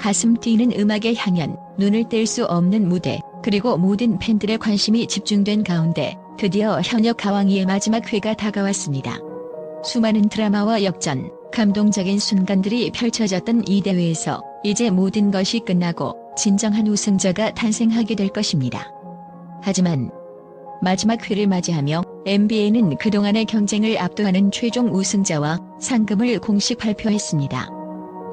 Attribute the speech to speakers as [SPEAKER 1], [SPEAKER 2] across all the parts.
[SPEAKER 1] 가슴 뛰는 음악의 향연, 눈을 뗄 수 없는 무대, 그리고 모든 팬들의 관심이 집중된 가운데 드디어 현역 가왕이의 마지막 회가 다가왔습니다. 수많은 드라마와 역전, 감동적인 순간들이 펼쳐졌던 이 대회에서 이제 모든 것이 끝나고 진정한 우승자가 탄생하게 될 것입니다. 하지만 마지막 회를 맞이하며 NBA는 그동안의 경쟁을 압도하는 최종 우승자와 상금을 공식 발표했습니다.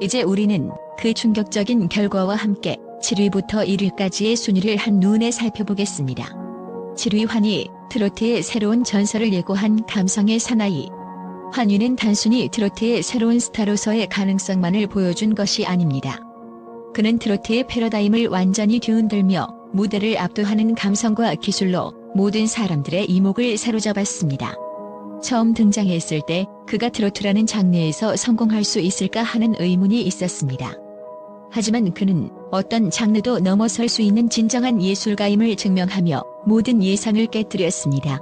[SPEAKER 1] 이제 우리는 그 충격적인 결과와 함께 7위부터 1위까지의 순위를 한눈에 살펴보겠습니다. 7위 환희, 트로트의 새로운 전설을 예고한 감성의 사나이. 환희는 단순히 트로트의 새로운 스타로서의 가능성만을 보여준 것이 아닙니다. 그는 트로트의 패러다임을 완전히 뒤흔들며 무대를 압도하는 감성과 기술로 모든 사람들의 이목을 사로잡았습니다. 처음 등장했을 때 그가 트로트라는 장르에서 성공할 수 있을까 하는 의문이 있었습니다. 하지만 그는 어떤 장르도 넘어설 수 있는 진정한 예술가임을 증명하며 모든 예상을 깨뜨렸습니다.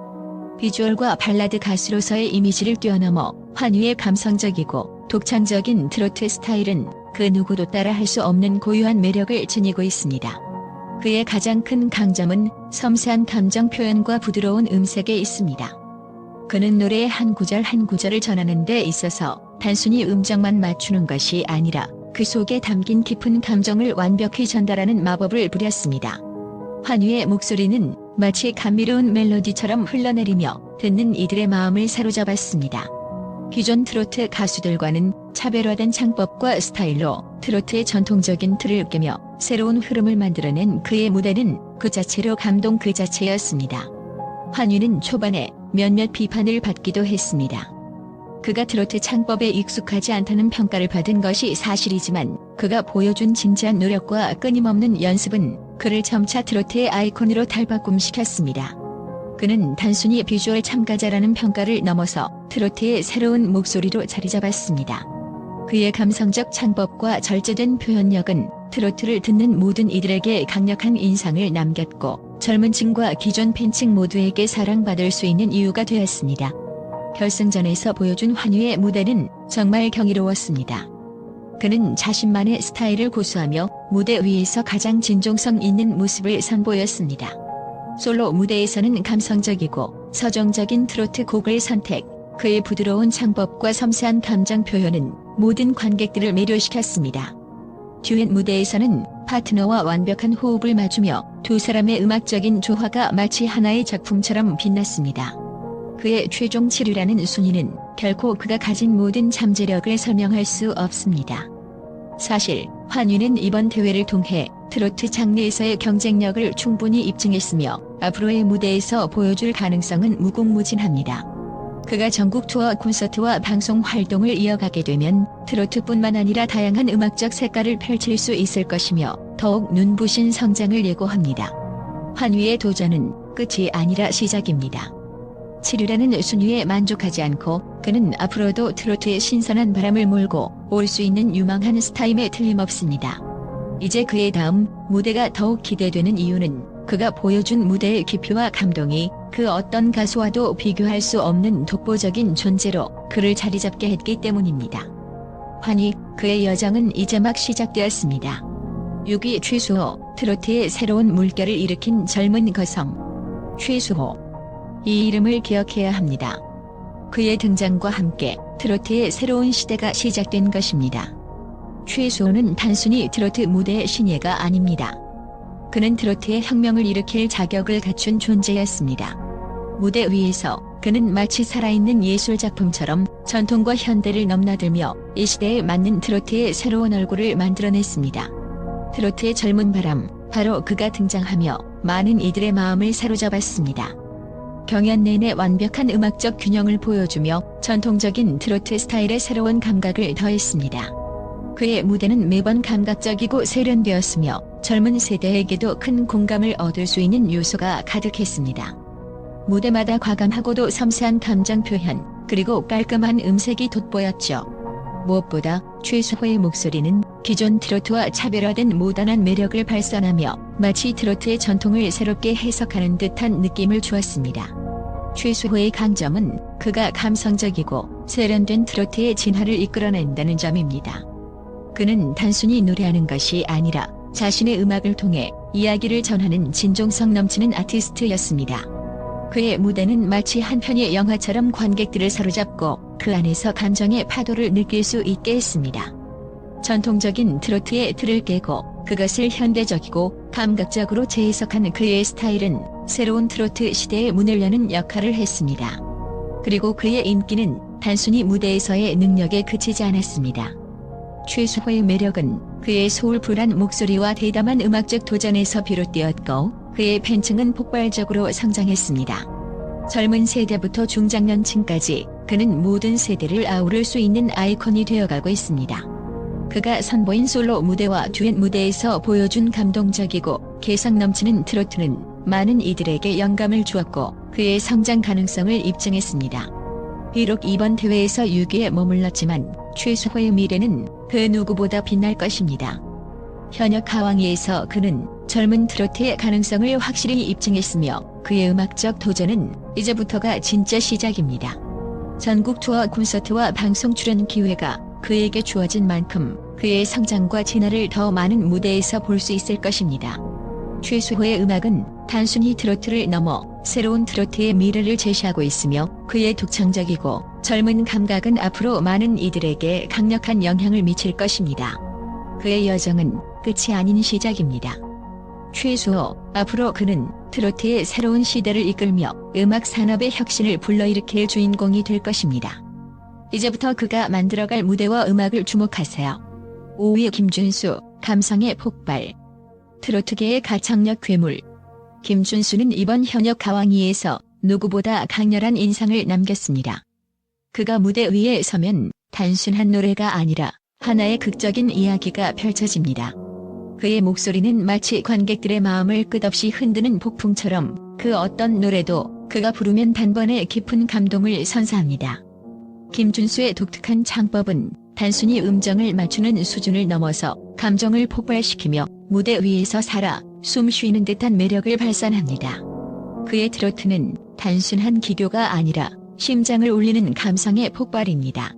[SPEAKER 1] 비주얼과 발라드 가수로서의 이미지를 뛰어넘어 환희의 감성적이고 독창적인 트로트 스타일은 그 누구도 따라할 수 없는 고유한 매력을 지니고 있습니다. 그의 가장 큰 강점은 섬세한 감정 표현과 부드러운 음색에 있습니다. 그는 노래의 한 구절 한 구절을 전하는 데 있어서 단순히 음정만 맞추는 것이 아니라 그 속에 담긴 깊은 감정을 완벽히 전달하는 마법을 부렸습니다. 환희의 목소리는 마치 감미로운 멜로디처럼 흘러내리며 듣는 이들의 마음을 사로잡았습니다. 기존 트로트 가수들과는 차별화된 창법과 스타일로 트로트의 전통적인 틀을 깨며 새로운 흐름을 만들어낸 그의 무대는 그 자체로 감동 그 자체였습니다. 환희는 초반에 몇몇 비판을 받기도 했습니다. 그가 트로트 창법에 익숙하지 않다는 평가를 받은 것이 사실이지만 그가 보여준 진지한 노력과 끊임없는 연습은 그를 점차 트로트의 아이콘으로 탈바꿈시켰습니다. 그는 단순히 비주얼 참가자라는 평가를 넘어서 트로트의 새로운 목소리로 자리잡았습니다. 그의 감성적 창법과 절제된 표현력은 트로트를 듣는 모든 이들에게 강력한 인상을 남겼고 젊은 층과 기존 팬층 모두에게 사랑받을 수 있는 이유가 되었습니다. 결승전에서 보여준 환희의 무대는 정말 경이로웠습니다. 그는 자신만의 스타일을 고수하며 무대 위에서 가장 진정성 있는 모습을 선보였습니다. 솔로 무대에서는 감성적이고 서정적인 트로트 곡을 선택, 그의 부드러운 창법과 섬세한 감정 표현은 모든 관객들을 매료시켰습니다. 듀엣 무대에서는 파트너와 완벽한 호흡을 맞추며 두 사람의 음악적인 조화가 마치 하나의 작품처럼 빛났습니다. 그의 최종 7위라는 순위는 결코 그가 가진 모든 잠재력을 설명할 수 없습니다. 사실 환희는 이번 대회를 통해 트로트 장르에서의 경쟁력을 충분히 입증했으며 앞으로의 무대에서 보여줄 가능성은 무궁무진합니다. 그가 전국 투어 콘서트와 방송 활동을 이어가게 되면 트로트뿐만 아니라 다양한 음악적 색깔을 펼칠 수 있을 것이며 더욱 눈부신 성장을 예고합니다. 환희의 도전은 끝이 아니라 시작입니다. 7위라는 순위에 만족하지 않고 그는 앞으로도 트로트의 신선한 바람을 몰고 올 수 있는 유망한 스타임에 틀림없습니다. 이제 그의 다음 무대가 더욱 기대되는 이유는 그가 보여준 무대의 깊이와 감동이 그 어떤 가수와도 비교할 수 없는 독보적인 존재로 그를 자리잡게 했기 때문입니다. 환희, 그의 여정은 이제 막 시작되었습니다. 6위 최수호, 트로트의 새로운 물결을 일으킨 젊은 거성. 최수호. 이 이름을 기억해야 합니다. 그의 등장과 함께 트로트의 새로운 시대가 시작된 것입니다. 최수호는 단순히 트로트 무대의 신예가 아닙니다. 그는 트로트의 혁명을 일으킬 자격을 갖춘 존재였습니다. 무대 위에서 그는 마치 살아있는 예술작품처럼 전통과 현대를 넘나들며 이 시대에 맞는 트로트의 새로운 얼굴을 만들어냈습니다. 트로트의 젊은 바람, 바로 그가 등장하며 많은 이들의 마음을 사로잡았습니다. 경연 내내 완벽한 음악적 균형을 보여주며 전통적인 트로트 스타일의 새로운 감각을 더했습니다. 그의 무대는 매번 감각적이고 세련되었으며 젊은 세대에게도 큰 공감을 얻을 수 있는 요소가 가득했습니다. 무대마다 과감하고도 섬세한 감정 표현, 그리고 깔끔한 음색이 돋보였죠. 무엇보다 최수호의 목소리는 기존 트로트와 차별화된 모던한 매력을 발산하며 마치 트로트의 전통을 새롭게 해석하는 듯한 느낌을 주었습니다. 최수호의 강점은 그가 감성적이고 세련된 트로트의 진화를 이끌어낸다는 점입니다. 그는 단순히 노래하는 것이 아니라 자신의 음악을 통해 이야기를 전하는 진정성 넘치는 아티스트였습니다. 그의 무대는 마치 한 편의 영화처럼 관객들을 사로잡고 그 안에서 감정의 파도를 느낄 수 있게 했습니다. 전통적인 트로트의 틀을 깨고 그것을 현대적이고 감각적으로 재해석한 그의 스타일은 새로운 트로트 시대의 문을 여는 역할을 했습니다. 그리고 그의 인기는 단순히 무대에서의 능력에 그치지 않았습니다. 최수호의 매력은 그의 소울풀한 목소리와 대담한 음악적 도전에서 비롯되었고 그의 팬층은 폭발적으로 성장했습니다. 젊은 세대부터 중장년층까지 그는 모든 세대를 아우를 수 있는 아이콘이 되어가고 있습니다. 그가 선보인 솔로 무대와 듀엣 무대에서 보여준 감동적이고 개성 넘치는 트로트는 많은 이들에게 영감을 주었고 그의 성장 가능성을 입증했습니다. 비록 이번 대회에서 6위에 머물렀지만 최수호의 미래는 그 누구보다 빛날 것입니다. 현역 하왕이에서 그는 젊은 트로트의 가능성을 확실히 입증했으며 그의 음악적 도전은 이제부터가 진짜 시작입니다. 전국 투어 콘서트와 방송 출연 기회가 그에게 주어진 만큼 그의 성장과 진화를 더 많은 무대에서 볼 수 있을 것입니다. 최수호의 음악은 단순히 트로트를 넘어 새로운 트로트의 미래를 제시하고 있으며 그의 독창적이고 젊은 감각은 앞으로 많은 이들에게 강력한 영향을 미칠 것입니다. 그의 여정은 끝이 아닌 시작입니다. 최수호, 앞으로 그는 트로트의 새로운 시대를 이끌며 음악 산업의 혁신을 불러일으킬 주인공이 될 것입니다. 이제부터 그가 만들어갈 무대와 음악을 주목하세요. 5위 김준수, 감성의 폭발. 트로트계의 가창력 괴물. 김준수는 이번 현역 가왕이에서 누구보다 강렬한 인상을 남겼습니다. 그가 무대 위에 서면 단순한 노래가 아니라 하나의 극적인 이야기가 펼쳐집니다. 그의 목소리는 마치 관객들의 마음을 끝없이 흔드는 폭풍처럼 그 어떤 노래도 그가 부르면 단번에 깊은 감동을 선사합니다. 김준수의 독특한 창법은 단순히 음정을 맞추는 수준을 넘어서 감정을 폭발시키며 무대 위에서 살아 숨 쉬는 듯한 매력을 발산합니다. 그의 트로트는 단순한 기교가 아니라 심장을 울리는 감성의 폭발입니다.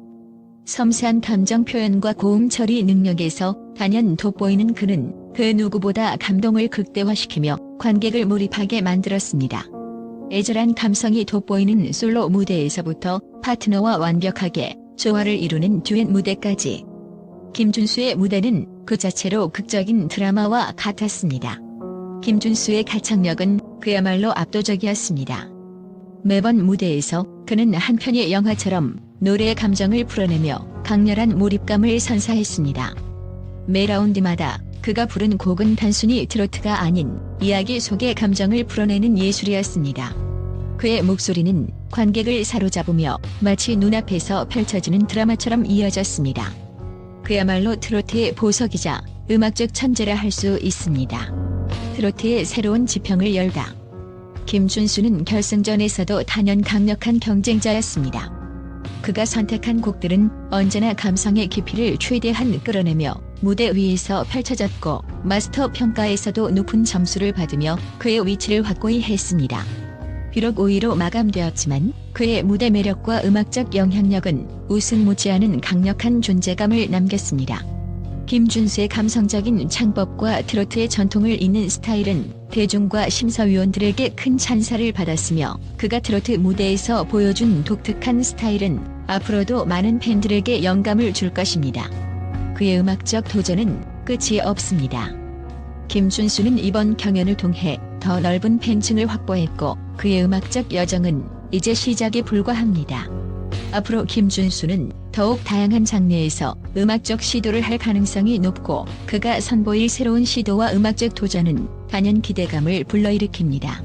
[SPEAKER 1] 섬세한 감정 표현과 고음 처리 능력에서 단연 돋보이는 그는 그 누구보다 감동을 극대화시키며 관객을 몰입하게 만들었습니다. 애절한 감성이 돋보이는 솔로 무대에서부터 파트너와 완벽하게 조화를 이루는 듀엣 무대까지 김준수의 무대는 그 자체로 극적인 드라마와 같았습니다. 김준수의 가창력은 그야말로 압도적이었습니다. 매번 무대에서 그는 한 편의 영화처럼 노래의 감정을 풀어내며 강렬한 몰입감을 선사했습니다. 매 라운드마다 그가 부른 곡은 단순히 트로트가 아닌 이야기 속의 감정을 풀어내는 예술이었습니다. 그의 목소리는 관객을 사로잡으며 마치 눈앞에서 펼쳐지는 드라마처럼 이어졌습니다. 그야말로 트로트의 보석이자 음악적 천재라 할 수 있습니다. 트로트의 새로운 지평을 열다. 김준수는 결승전에서도 단연 강력한 경쟁자였습니다. 그가 선택한 곡들은 언제나 감성의 깊이를 최대한 끌어내며 무대 위에서 펼쳐졌고 마스터 평가에서도 높은 점수를 받으며 그의 위치를 확고히 했습니다. 비록 5위로 마감되었지만 그의 무대 매력과 음악적 영향력은 우승 못지않은 강력한 존재감을 남겼습니다. 김준수의 감성적인 창법과 트로트의 전통을 잇는 스타일은 대중과 심사위원들에게 큰 찬사를 받았으며 그가 트로트 무대에서 보여준 독특한 스타일은 앞으로도 많은 팬들에게 영감을 줄 것입니다. 그의 음악적 도전은 끝이 없습니다. 김준수는 이번 경연을 통해 더 넓은 팬층을 확보했고 그의 음악적 여정은 이제 시작에 불과합니다. 앞으로 김준수는 더욱 다양한 장르에서 음악적 시도를 할 가능성이 높고 그가 선보일 새로운 시도와 음악적 도전은 단연 기대감을 불러일으킵니다.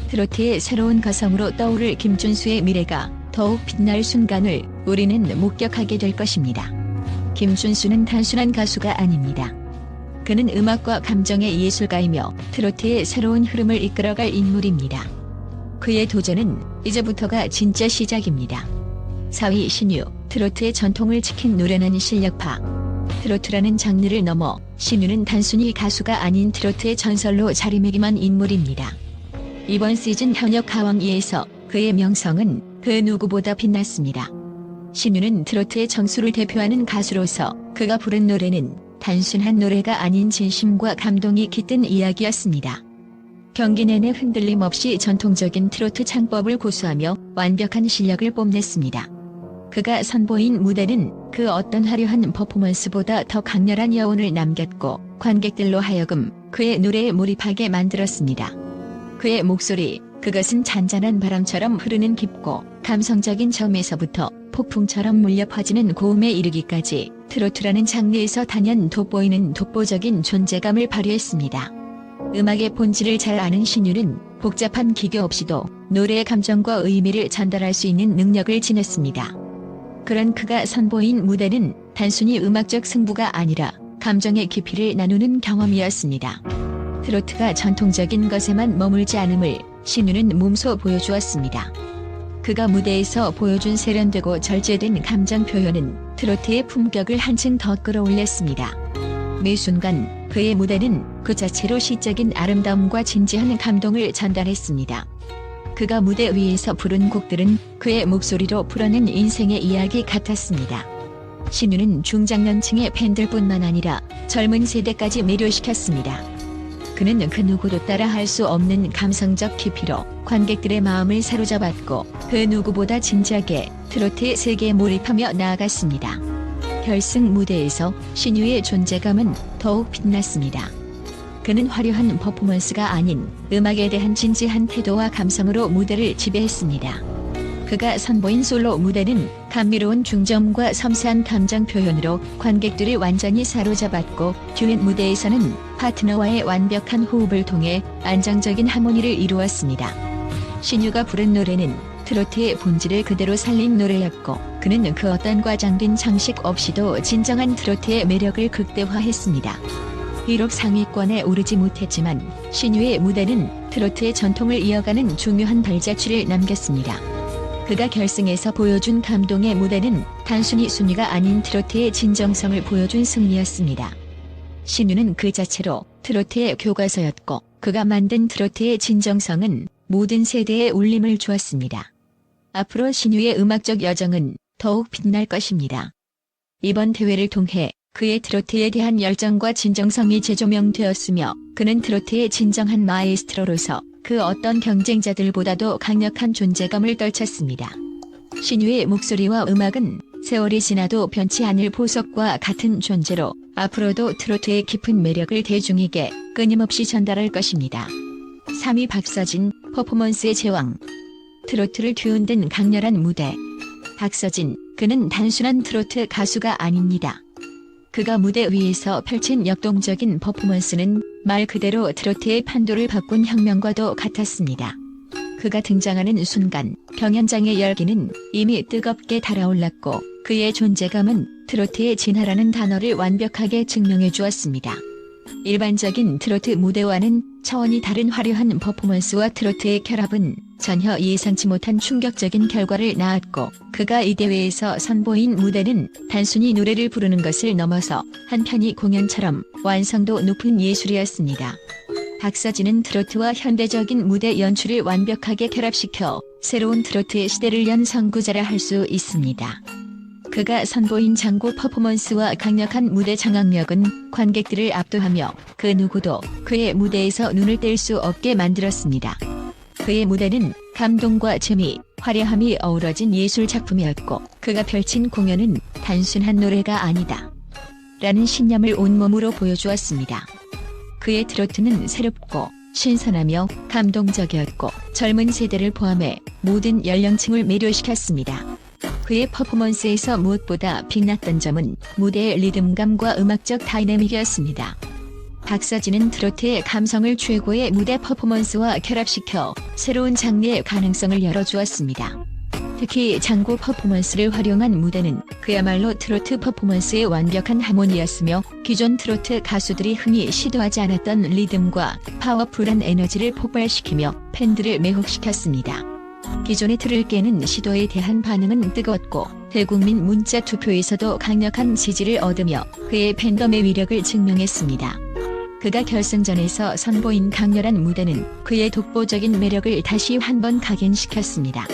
[SPEAKER 1] 트로트의 새로운 가성으로 떠오를 김준수의 미래가 더욱 빛날 순간을 우리는 목격하게 될 것입니다. 김준수는 단순한 가수가 아닙니다. 그는 음악과 감정의 예술가이며 트로트의 새로운 흐름을 이끌어갈 인물입니다. 그의 도전은 이제부터가 진짜 시작입니다. 4위 신유, 트로트의 전통을 지킨 노련한 실력파. 트로트라는 장르를 넘어 신유는 단순히 가수가 아닌 트로트의 전설로 자리매김한 인물입니다. 이번 시즌 현역 가왕이에서 그의 명성은 그 누구보다 빛났습니다. 신유는 트로트의 정수를 대표하는 가수로서 그가 부른 노래는 단순한 노래가 아닌 진심과 감동이 깃든 이야기였습니다. 경기 내내 흔들림 없이 전통적인 트로트 창법을 고수하며 완벽한 실력을 뽐냈습니다. 그가 선보인 무대는 그 어떤 화려한 퍼포먼스보다 더 강렬한 여운을 남겼고 관객들로 하여금 그의 노래에 몰입하게 만들었습니다. 그의 목소리, 그것은 잔잔한 바람처럼 흐르는 깊고 감성적인 점에서부터 폭풍처럼 물려 퍼지는 고음에 이르기까지 트로트라는 장르에서 단연 돋보이는 독보적인 존재감을 발휘했습니다. 음악의 본질을 잘 아는 신유는 복잡한 기교 없이도 노래의 감정과 의미를 전달할 수 있는 능력을 지녔습니다. 그런 그가 선보인 무대는 단순히 음악적 승부가 아니라 감정의 깊이를 나누는 경험이었습니다. 트로트가 전통적인 것에만 머물지 않음을 신유는 몸소 보여주었습니다. 그가 무대에서 보여준 세련되고 절제된 감정 표현은 트로트의 품격을 한층 더 끌어올렸습니다. 매 순간 그의 무대는 그 자체로 시적인 아름다움과 진지한 감동을 전달했습니다. 그가 무대 위에서 부른 곡들은 그의 목소리로 풀어낸 인생의 이야기 같았습니다. 신유는 중장년층의 팬들뿐만 아니라 젊은 세대까지 매료시켰습니다. 그는 그 누구도 따라할 수 없는 감성적 깊이로 관객들의 마음을 사로잡았고 그 누구보다 진지하게 트로트의 세계에 몰입하며 나아갔습니다. 결승 무대에서 신유의 존재감은 더욱 빛났습니다. 그는 화려한 퍼포먼스가 아닌 음악에 대한 진지한 태도와 감성으로 무대를 지배했습니다. 그가 선보인 솔로 무대는 감미로운 중저음과 섬세한 감정 표현으로 관객들을 완전히 사로잡았고 듀엣 무대에서는 파트너와의 완벽한 호흡을 통해 안정적인 하모니를 이루었습니다. 신유가 부른 노래는 트로트의 본질을 그대로 살린 노래였고 그는 그 어떤 과장된 장식 없이도 진정한 트로트의 매력을 극대화했습니다. 비록 상위권에 오르지 못했지만 신유의 무대는 트로트의 전통을 이어가는 중요한 발자취를 남겼습니다. 그가 결승에서 보여준 감동의 무대는 단순히 순위가 아닌 트로트의 진정성을 보여준 승리였습니다. 신유는 그 자체로 트로트의 교과서였고 그가 만든 트로트의 진정성은 모든 세대에 울림을 주었습니다. 앞으로 신유의 음악적 여정은 더욱 빛날 것입니다. 이번 대회를 통해 그의 트로트에 대한 열정과 진정성이 재조명되었으며 그는 트로트의 진정한 마에스트로로서 그 어떤 경쟁자들보다도 강력한 존재감을 떨쳤습니다. 신유의 목소리와 음악은 세월이 지나도 변치 않을 보석과 같은 존재로 앞으로도 트로트의 깊은 매력을 대중에게 끊임없이 전달할 것입니다. 3위 박서진, 퍼포먼스의 제왕. 트로트를 뒤흔든 강렬한 무대. 박서진, 그는 단순한 트로트 가수가 아닙니다. 그가 무대 위에서 펼친 역동적인 퍼포먼스는 말 그대로 트로트의 판도를 바꾼 혁명과도 같았습니다. 그가 등장하는 순간 경연장의 열기는 이미 뜨겁게 달아올랐고 그의 존재감은 트로트의 진화라는 단어를 완벽하게 증명해 주었습니다. 일반적인 트로트 무대와는 차원이 다른 화려한 퍼포먼스와 트로트의 결합은 전혀 예상치 못한 충격적인 결과를 낳았고 그가 이 대회에서 선보인 무대는 단순히 노래를 부르는 것을 넘어서 한편의 공연처럼 완성도 높은 예술이었습니다. 박서진은 트로트와 현대적인 무대 연출을 완벽하게 결합시켜 새로운 트로트의 시대를 연 선구자라 할 수 있습니다. 그가 선보인 장구 퍼포먼스와 강력한 무대 장악력은 관객들을 압도하며 그 누구도 그의 무대에서 눈을 뗄 수 없게 만들었습니다. 그의 무대는 감동과 재미, 화려함이 어우러진 예술 작품이었고 그가 펼친 공연은 단순한 노래가 아니다 라는 신념을 온몸으로 보여주었습니다. 그의 트로트는 새롭고 신선하며 감동적이었고 젊은 세대를 포함해 모든 연령층을 매료시켰습니다. 그의 퍼포먼스에서 무엇보다 빛났던 점은 무대의 리듬감과 음악적 다이내믹이었습니다. 박서진은 트로트의 감성을 최고의 무대 퍼포먼스와 결합시켜 새로운 장르의 가능성을 열어주었습니다. 특히 장구 퍼포먼스를 활용한 무대는 그야말로 트로트 퍼포먼스의 완벽한 하모니였으며 기존 트로트 가수들이 흔히 시도하지 않았던 리듬과 파워풀한 에너지를 폭발시키며 팬들을 매혹시켰습니다. 기존의 틀을 깨는 시도에 대한 반응은 뜨거웠고 대국민 문자 투표에서도 강력한 지지를 얻으며 그의 팬덤의 위력을 증명했습니다. 그가 결승전에서 선보인 강렬한 무대는 그의 독보적인 매력을 다시 한번 각인시켰습니다.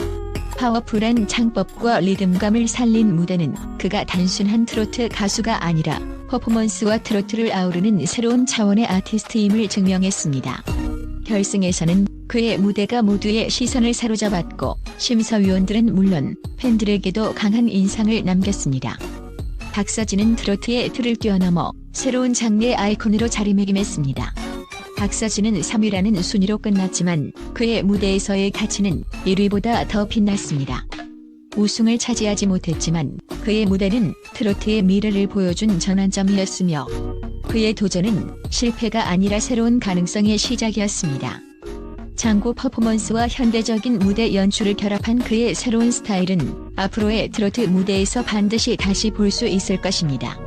[SPEAKER 1] 파워풀한 창법과 리듬감을 살린 무대는 그가 단순한 트로트 가수가 아니라 퍼포먼스와 트로트를 아우르는 새로운 차원의 아티스트임을 증명했습니다. 결승에서는 그의 무대가 모두의 시선을 사로잡았고 심사위원들은 물론 팬들에게도 강한 인상을 남겼습니다. 박서진은 트로트의 틀을 뛰어넘어 새로운 장르의 아이콘으로 자리매김했습니다. 박서진은 3위라는 순위로 끝났지만 그의 무대에서의 가치는 1위보다 더 빛났습니다. 우승을 차지하지 못했지만 그의 무대는 트로트의 미래를 보여준 전환점이었으며 그의 도전은 실패가 아니라 새로운 가능성의 시작이었습니다. 장구 퍼포먼스와 현대적인 무대 연출을 결합한 그의 새로운 스타일은 앞으로의 트로트 무대에서 반드시 다시 볼 수 있을 것입니다.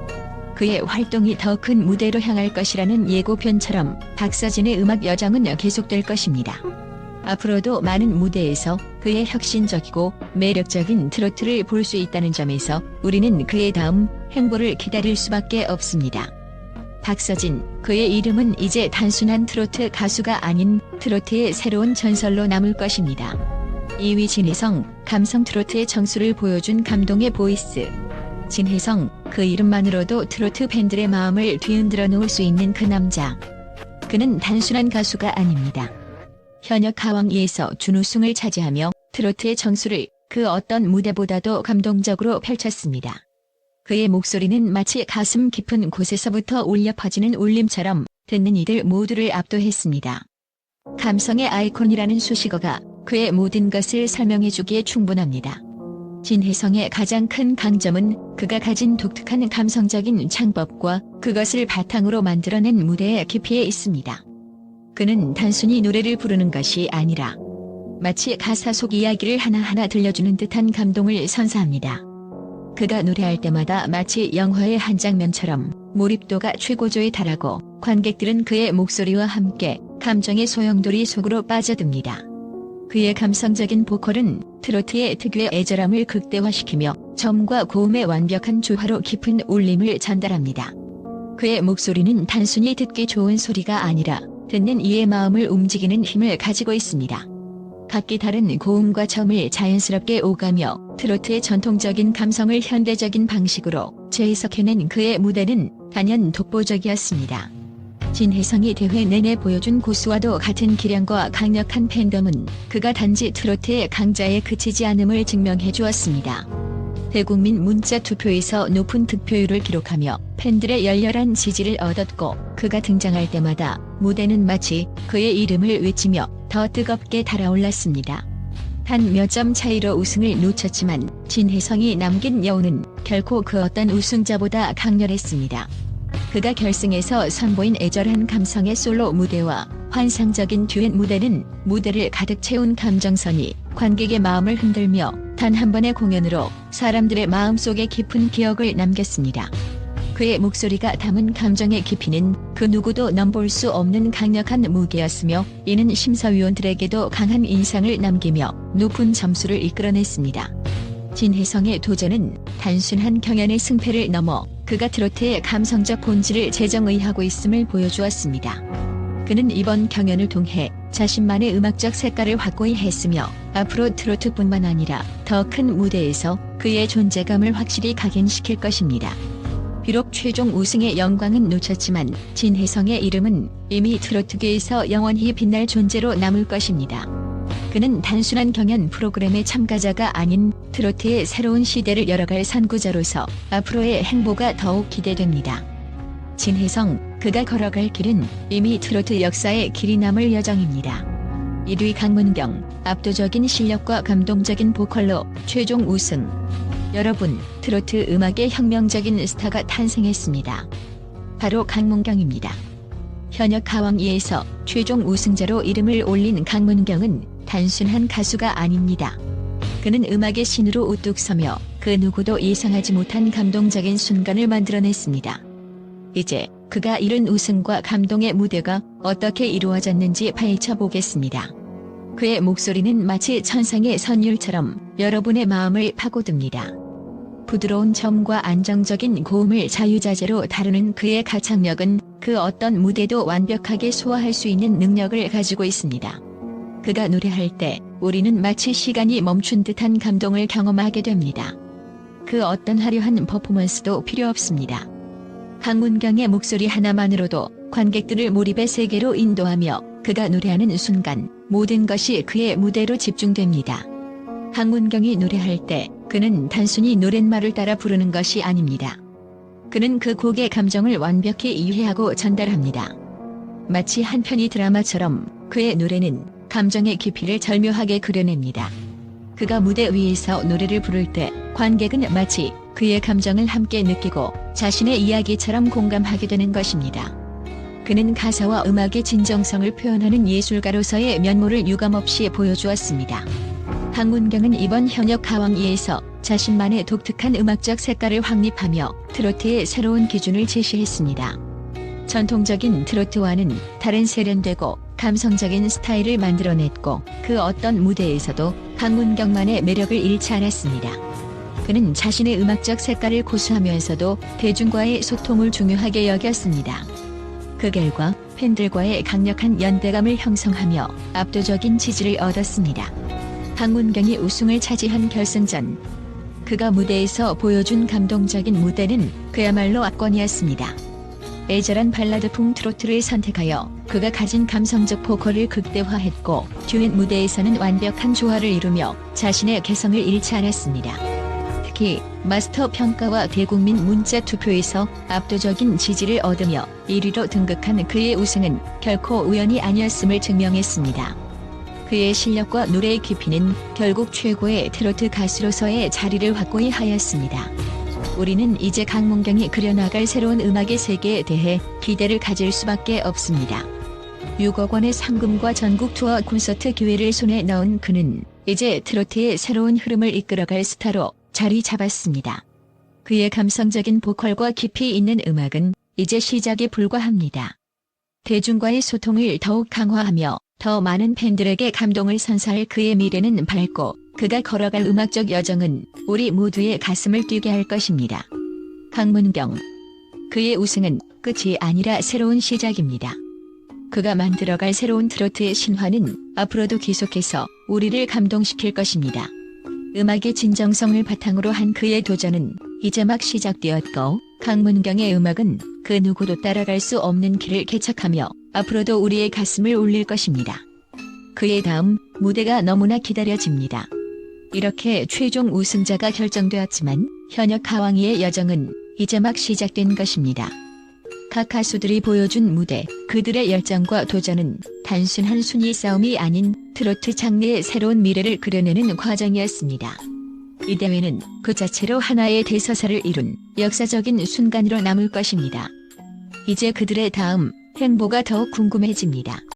[SPEAKER 1] 그의 활동이 더 큰 무대로 향할 것이라는 예고편처럼 박서진의 음악 여정은 계속될 것입니다. 앞으로도 많은 무대에서 그의 혁신적이고 매력적인 트로트를 볼 수 있다는 점에서 우리는 그의 다음 행보를 기다릴 수밖에 없습니다. 박서진, 그의 이름은 이제 단순한 트로트 가수가 아닌 트로트의 새로운 전설로 남을 것입니다. 2위 진혜성, 감성 트로트의 정수를 보여준 감동의 보이스. 진혜성, 그 이름만으로도 트로트 팬들의 마음을 뒤흔들어 놓을 수 있는 그 남자. 그는 단순한 가수가 아닙니다. 현역 가왕이에서 준우승을 차지하며 트로트의 정수를 그 어떤 무대보다도 감동적으로 펼쳤습니다. 그의 목소리는 마치 가슴 깊은 곳에서부터 울려 퍼지는 울림처럼 듣는 이들 모두를 압도했습니다. 감성의 아이콘이라는 수식어가 그의 모든 것을 설명해주기에 충분합니다. 진혜성의 가장 큰 강점은 그가 가진 독특한 감성적인 창법과 그것을 바탕으로 만들어낸 무대의 깊이에 있습니다. 그는 단순히 노래를 부르는 것이 아니라 마치 가사 속 이야기를 하나하나 들려주는 듯한 감동을 선사합니다. 그가 노래할 때마다 마치 영화의 한 장면처럼 몰입도가 최고조에 달하고 관객들은 그의 목소리와 함께 감정의 소용돌이 속으로 빠져듭니다. 그의 감성적인 보컬은 트로트의 특유의 애절함을 극대화시키며 저음과 고음의 완벽한 조화로 깊은 울림을 전달합니다. 그의 목소리는 단순히 듣기 좋은 소리가 아니라 듣는 이의 마음을 움직이는 힘을 가지고 있습니다. 각기 다른 고음과 저음을 자연스럽게 오가며 트로트의 전통적인 감성을 현대적인 방식으로 재해석해낸 그의 무대는 단연 독보적이었습니다. 진혜성이 대회 내내 보여준 고수와도 같은 기량과 강력한 팬덤은 그가 단지 트로트의 강자에 그치지 않음을 증명해 주었습니다. 대국민 문자 투표에서 높은 득표율을 기록하며 팬들의 열렬한 지지를 얻었고 그가 등장할 때마다 무대는 마치 그의 이름을 외치며 더 뜨겁게 달아올랐습니다. 한 몇 점 차이로 우승을 놓쳤지만 진혜성이 남긴 여운은 결코 그 어떤 우승자보다 강렬했습니다. 그가 결승에서 선보인 애절한 감성의 솔로 무대와 환상적인 듀엣 무대는 무대를 가득 채운 감정선이 관객의 마음을 흔들며 단 한 번의 공연으로 사람들의 마음속에 깊은 기억을 남겼습니다. 그의 목소리가 담은 감정의 깊이는 그 누구도 넘볼 수 없는 강력한 무게였으며 이는 심사위원들에게도 강한 인상을 남기며 높은 점수를 이끌어냈습니다. 진혜성의 도전은 단순한 경연의 승패를 넘어 그가 트로트의 감성적 본질을 재정의하고 있음을 보여주었습니다. 그는 이번 경연을 통해 자신만의 음악적 색깔을 확고히 했으며 앞으로 트로트뿐만 아니라 더 큰 무대에서 그의 존재감을 확실히 각인시킬 것입니다. 비록 최종 우승의 영광은 놓쳤지만 진혜성의 이름은 이미 트로트계에서 영원히 빛날 존재로 남을 것입니다. 그는 단순한 경연 프로그램의 참가자가 아닌 트로트의 새로운 시대를 열어갈 선구자로서 앞으로의 행보가 더욱 기대됩니다. 진혜성, 그가 걸어갈 길은 이미 트로트 역사의 길이 남을 여정입니다. 1위 강문경, 압도적인 실력과 감동적인 보컬로 최종 우승. 여러분, 트로트 음악의 혁명적인 스타가 탄생했습니다. 바로 강문경입니다. 현역 가왕이에서 최종 우승자로 이름을 올린 강문경은 단순한 가수가 아닙니다. 그는 음악의 신으로 우뚝 서며 그 누구도 예상하지 못한 감동적인 순간을 만들어냈습니다. 이제 그가 이룬 우승과 감동의 무대가 어떻게 이루어졌는지 파헤쳐 보겠습니다. 그의 목소리는 마치 천상의 선율처럼 여러분의 마음을 파고듭니다. 부드러운 저음과 안정적인 고음을 자유자재로 다루는 그의 가창력은 그 어떤 무대도 완벽하게 소화할 수 있는 능력을 가지고 있습니다. 그가 노래할 때 우리는 마치 시간이 멈춘 듯한 감동을 경험하게 됩니다. 그 어떤 화려한 퍼포먼스도 필요 없습니다. 강문경의 목소리 하나만으로도 관객들을 몰입의 세계로 인도하며 그가 노래하는 순간 모든 것이 그의 무대로 집중됩니다. 강문경이 노래할 때 그는 단순히 노랫말을 따라 부르는 것이 아닙니다. 그는 그 곡의 감정을 완벽히 이해하고 전달합니다. 마치 한 편의 드라마처럼 그의 노래는 감정의 깊이를 절묘하게 그려냅니다. 그가 무대 위에서 노래를 부를 때 관객은 마치 그의 감정을 함께 느끼고 자신의 이야기처럼 공감하게 되는 것입니다. 그는 가사와 음악의 진정성을 표현하는 예술가로서의 면모를 유감없이 보여주었습니다. 강문경은 이번 현역 가왕이에서 자신만의 독특한 음악적 색깔을 확립하며 트로트의 새로운 기준을 제시했습니다. 전통적인 트로트와는 다른 세련되고 감성적인 스타일을 만들어냈고 그 어떤 무대에서도 강문경만의 매력을 잃지 않았습니다. 그는 자신의 음악적 색깔을 고수하면서도 대중과의 소통을 중요하게 여겼습니다. 그 결과 팬들과의 강력한 연대감을 형성하며 압도적인 지지를 얻었습니다. 강문경이 우승을 차지한 결승전. 그가 무대에서 보여준 감동적인 무대는 그야말로 압권이었습니다. 애절한 발라드풍 트로트를 선택하여 그가 가진 감성적 보컬을 극대화했고 듀엣 무대에서는 완벽한 조화를 이루며 자신의 개성을 잃지 않았습니다. 특히 마스터 평가와 대국민 문자 투표에서 압도적인 지지를 얻으며 1위로 등극한 그의 우승은 결코 우연이 아니었음을 증명했습니다. 그의 실력과 노래의 깊이는 결국 최고의 트로트 가수로서의 자리를 확고히 하였습니다. 우리는 이제 강문경이 그려나갈 새로운 음악의 세계에 대해 기대를 가질 수밖에 없습니다. 6억 원의 상금과 전국 투어 콘서트 기회를 손에 넣은 그는 이제 트로트의 새로운 흐름을 이끌어갈 스타로 자리 잡았습니다. 그의 감성적인 보컬과 깊이 있는 음악은 이제 시작에 불과합니다. 대중과의 소통을 더욱 강화하며 더 많은 팬들에게 감동을 선사할 그의 미래는 밝고 그가 걸어갈 음악적 여정은 우리 모두의 가슴을 뛰게 할 것입니다. 강문경. 그의 우승은 끝이 아니라 새로운 시작입니다. 그가 만들어갈 새로운 트로트의 신화는 앞으로도 계속해서 우리를 감동시킬 것입니다. 음악의 진정성을 바탕으로 한 그의 도전은 이제 막 시작되었고 강문경의 음악은 그 누구도 따라갈 수 없는 길을 개척하며 앞으로도 우리의 가슴을 울릴 것입니다. 그의 다음 무대가 너무나 기다려집니다. 이렇게 최종 우승자가 결정되었지만 현역 가왕이의 여정은 이제 막 시작된 것입니다. 각 가수들이 보여준 무대, 그들의 열정과 도전은 단순한 순위 싸움이 아닌 트로트 장르의 새로운 미래를 그려내는 과정이었습니다. 이 대회는 그 자체로 하나의 대서사를 이룬 역사적인 순간으로 남을 것입니다. 이제 그들의 다음 행보가 더욱 궁금해집니다.